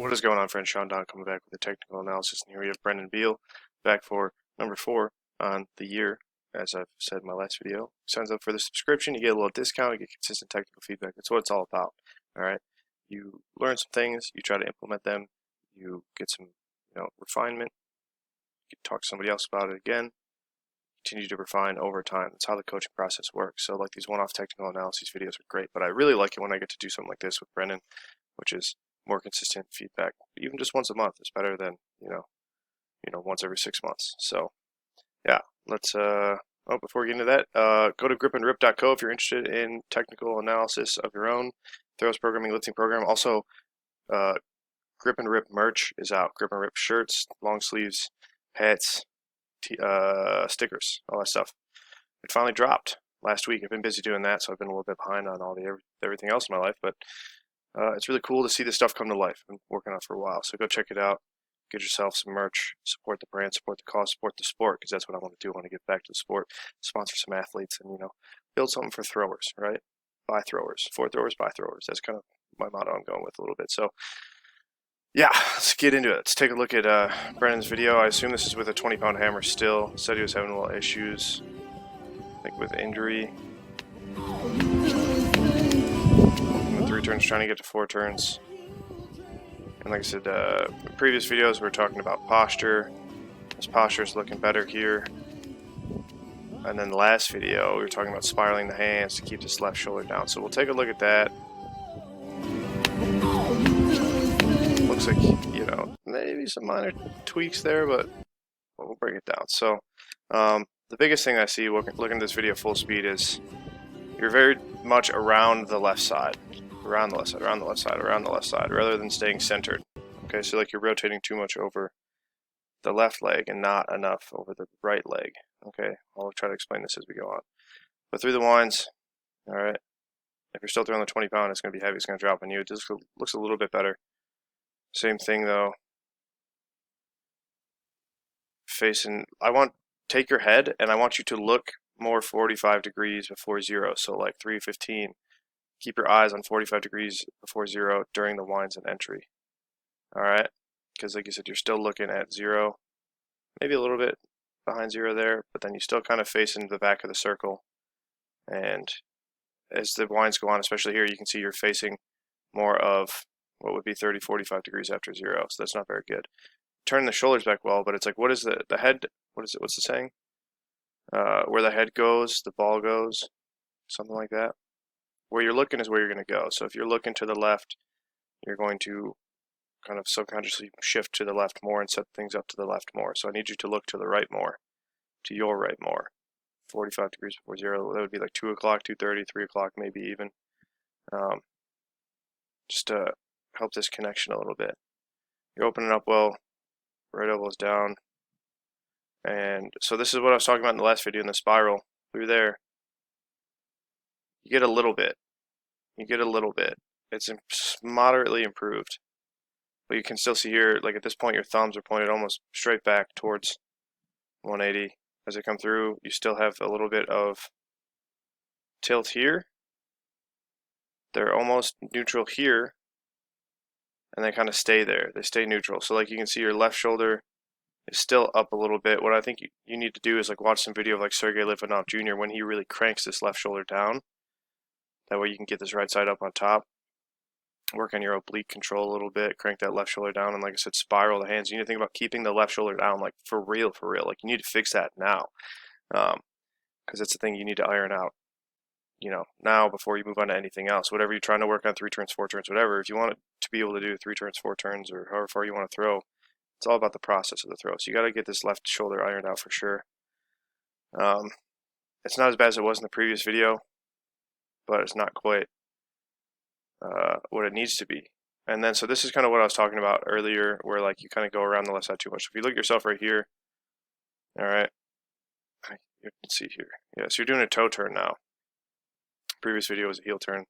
What is going on, friends? Sean Don coming back with a technical analysis, and here we have Brennan Beil back for number 4 on the year. As I've said in my last video, signs up for the subscription, you get a little discount, you get consistent technical feedback. That's what it's all about. All right, you learn some things, you try to implement them, you get some, refinement. You can talk to somebody else about it again. Continue to refine over time. That's how the coaching process works. So, like these one-off technical analysis videos are great, but I really like it when I get to do something like this with Brennan, which is more consistent feedback. Even just once a month is better than once every 6 months. So yeah, let's before we get into that, go to gripandrip.co if you're interested in technical analysis of your own throws programming, lifting program. Also, Grip and Rip merch is out. Grip and Rip shirts, long sleeves, hats, stickers, all that stuff. It finally dropped last week. I've been busy doing that, so I've been a little bit behind on all the everything else in my life, but it's really cool to see this stuff come to life. I've been working on it for a while, so go check it out. Get yourself some merch. Support the brand, support the cause, support the sport, because that's what I want to do. I want to get back to the sport, sponsor some athletes, and build something for throwers, right? Buy throwers, for throwers, buy throwers. That's kind of my motto I'm going with a little bit. So yeah, let's get into it. Let's take a look at Brennan's video. I assume this is with a 20-pound hammer still. Said he was having a little issues, I think with injury. 3 turns, trying to get to 4 turns. And like I said, in previous videos we were talking about posture. His posture is looking better here. And then the last video we were talking about spiraling the hands to keep this left shoulder down. So we'll take a look at that. Looks like, maybe some minor tweaks there, but we'll break it down. So the biggest thing I see looking at this video full speed is you're very much around the left side. Around the left side, around the left side, around the left side, rather than staying centered. Okay, so like you're rotating too much over the left leg and not enough over the right leg. Okay, I'll try to explain this as we go on. But through the winds, all right, if you're still throwing the 20 pound, it's going to be heavy, it's going to drop on you. It just looks a little bit better. Same thing though. Take your head and I want you to look more 45 degrees before 0, so like 315. Keep your eyes on 45 degrees before 0 during the winds and entry. All right, because like you said, you're still looking at 0, maybe a little bit behind 0 there, but then you still kind of facing the back of the circle. And as the winds go on, especially here, you can see you're facing more of what would be 30, 45 degrees after 0, so that's not very good. Turn the shoulders back well, but it's like, what is the head? What's the saying? Where the head goes, the ball goes, something like that. Where you're looking is where you're going to go. So if you're looking to the left, you're going to kind of subconsciously shift to the left more and set things up to the left more. So I need you to look to the right more, to your right more. 45 degrees before 0, that would be like 2 o'clock, 2:30, 3 o'clock maybe even. Just to help this connection a little bit. You're opening up well, right elbow's down. And so this is what I was talking about in the last video in the spiral. Through there, you get a little bit. It's moderately improved. But you can still see here, like at this point, your thumbs are pointed almost straight back towards 180. As they come through, you still have a little bit of tilt here. They're almost neutral here. And they kind of stay there. They stay neutral. So like you can see your left shoulder is still up a little bit. What I think you need to do is like watch some video of like Sergey Litvinov Jr. when he really cranks this left shoulder down. That way you can get this right side up on top. Work on your oblique control a little bit. Crank that left shoulder down. And like I said, spiral the hands. You need to think about keeping the left shoulder down, like for real. Like you need to fix that now. Because it's the thing you need to iron out, now before you move on to anything else. Whatever you're trying to work on, 3 turns, 4 turns, whatever. If you want it to be able to do 3 turns, 4 turns, or however far you want to throw, it's all about the process of the throw. So you got to get this left shoulder ironed out for sure. It's not as bad as it was in the previous video, but it's not quite what it needs to be. And then, so this is kind of what I was talking about earlier, where like you kind of go around the left side too much. So if you look at yourself right here, all right, you can see here. Yeah, so you're doing a toe turn now. Previous video was a heel turn.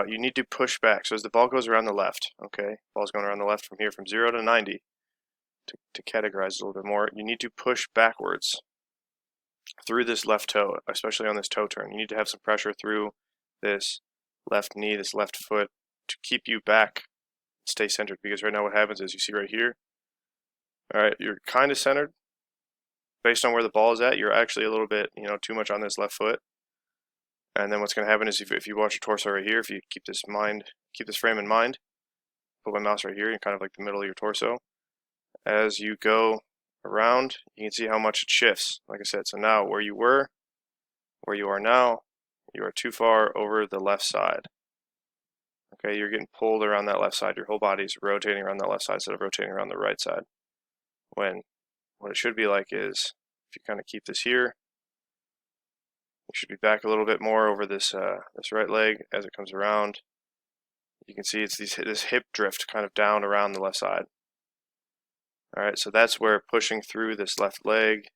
You need to push back. So as the ball goes around the left, okay, ball's going around the left from here, from 0 to 90, to categorize it a little bit more, you need to push backwards through this left toe, especially on this toe turn. You need to have some pressure through this left knee, this left foot, to keep you back stay centered, because right now what happens is you see right here, all right, you're kind of centered. Based on where the ball is at, you're actually a little bit, too much on this left foot. And then what's going to happen is if you watch your torso right here, if you keep this frame in mind, put my mouse right here in kind of like the middle of your torso. As you go around, you can see how much it shifts. Like I said, so now where you were, where you are now, you are too far over the left side. Okay, you're getting pulled around that left side. Your whole body is rotating around that left side instead of rotating around the right side. When what it should be like is, if you kind of keep this here, you should be back a little bit more over this this right leg as it comes around. You can see it's this hip drift kind of down around the left side. All right, so that's where pushing through this left leg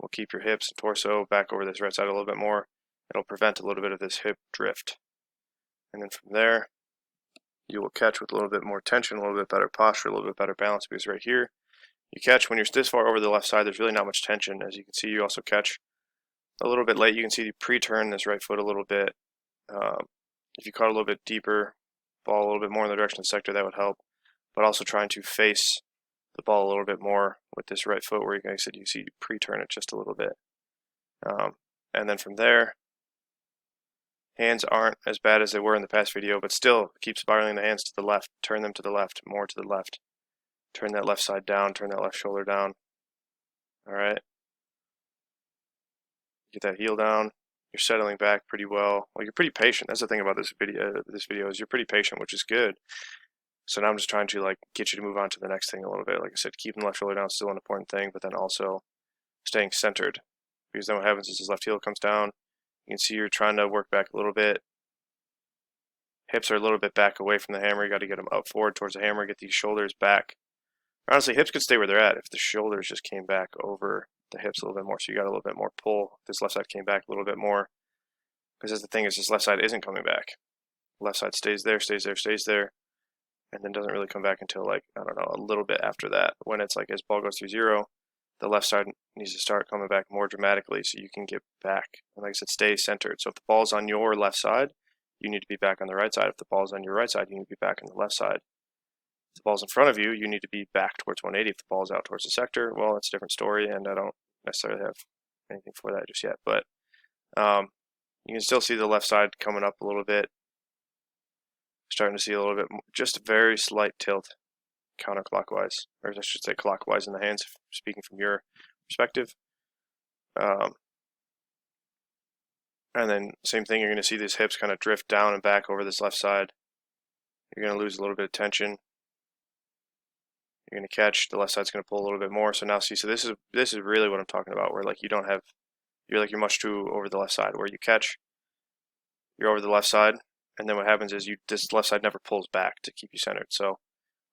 will keep your hips and torso back over this right side a little bit more. It'll prevent a little bit of this hip drift. And then from there, you will catch with a little bit more tension, a little bit better posture, a little bit better balance, because right here, you catch when you're this far over the left side, there's really not much tension. As you can see, you also catch a little bit late. You can see you pre-turn this right foot a little bit. If you caught a little bit deeper, ball a little bit more in the direction of the sector, that would help. But also trying to face the ball a little bit more with this right foot, where you can see you pre-turn it just a little bit. And then from there, hands aren't as bad as they were in the past video, but still keep spiraling the hands to the left. Turn them to the left, more to the left. Turn that left side down, turn that left shoulder down. All right. Get that heel down. You're settling back pretty well. Well, you're pretty patient. That's the thing about this video. Is you're pretty patient, which is good. So now I'm just trying to get you to move on to the next thing a little bit. Like I said, keeping the left shoulder down is still an important thing, but then also staying centered. Because then what happens is his left heel comes down. You can see you're trying to work back a little bit. Hips are a little bit back away from the hammer. You got to get them up forward towards the hammer. Get these shoulders back. Honestly, hips could stay where they're at if the shoulders just came back over the hips a little bit more. So you got a little bit more pull. This left side came back a little bit more. Because the thing is, this left side isn't coming back. Left side stays there, stays there, stays there. And then doesn't really come back until I don't know, a little bit after that. When it's as ball goes through zero, the left side needs to start coming back more dramatically so you can get back. And like I said, stay centered. So if the ball's on your left side, you need to be back on the right side. If the ball's on your right side, you need to be back on the left side. If the ball's in front of you, you need to be back towards 180. If the ball's out towards the sector, well, that's a different story, and I don't necessarily have anything for that just yet. But you can still see the left side coming up a little bit. Starting to see a little bit, just a very slight tilt counterclockwise, or I should say clockwise in the hands, speaking from your perspective. And then same thing, you're going to see these hips kind of drift down and back over this left side. You're going to lose a little bit of tension. You're going to catch, the left side's going to pull a little bit more. So now see, so this is really what I'm talking about, where you don't have, you're much too over the left side, where you catch, you're over the left side, and then what happens is this left side never pulls back to keep you centered. So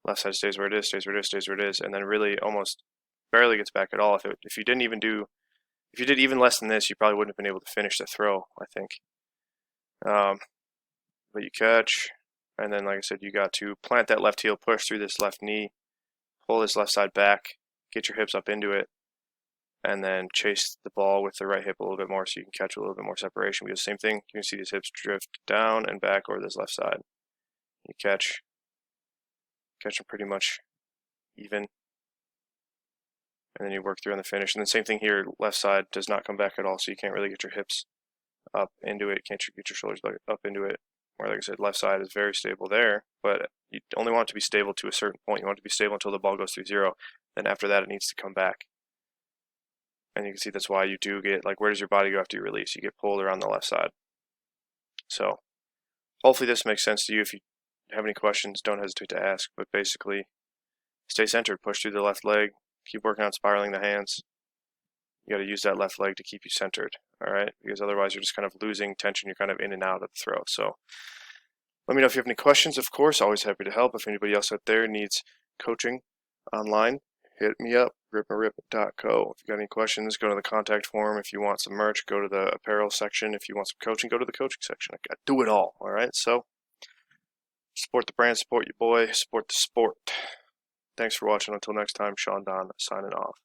left side stays where it is, stays where it is, stays where it is, and then really almost barely gets back at all. If you did even less than this, you probably wouldn't have been able to finish the throw, I think. But you catch, and then like I said, you got to plant that left heel, push through this left knee, pull this left side back, get your hips up into it, and then chase the ball with the right hip a little bit more so you can catch a little bit more separation. Because same thing, you can see these hips drift down and back over this left side. You catch them pretty much even, and then you work through on the finish. And then same thing here, left side does not come back at all, so you can't really get your hips up into it, can't get your shoulders up into it. Or like I said, left side is very stable there, but you only want it to be stable to a certain point. You want it to be stable until the ball goes through zero. Then after that, it needs to come back. And you can see that's why you do get, where does your body go after you release? You get pulled around the left side. So hopefully this makes sense to you. If you have any questions, don't hesitate to ask. But basically, stay centered, push through the left leg, keep working on spiraling the hands. You got to use that left leg to keep you centered, all right? Because otherwise you're just kind of losing tension. You're kind of in and out of the throw. So let me know if you have any questions. Of course, always happy to help. If anybody else out there needs coaching online, hit me up, ripmarip.co. If you got any questions, go to the contact form. If you want some merch, go to the apparel section. If you want some coaching, go to the coaching section. I do it all right? So support the brand, support your boy, support the sport. Thanks for watching. Until next time, Sean Don signing off.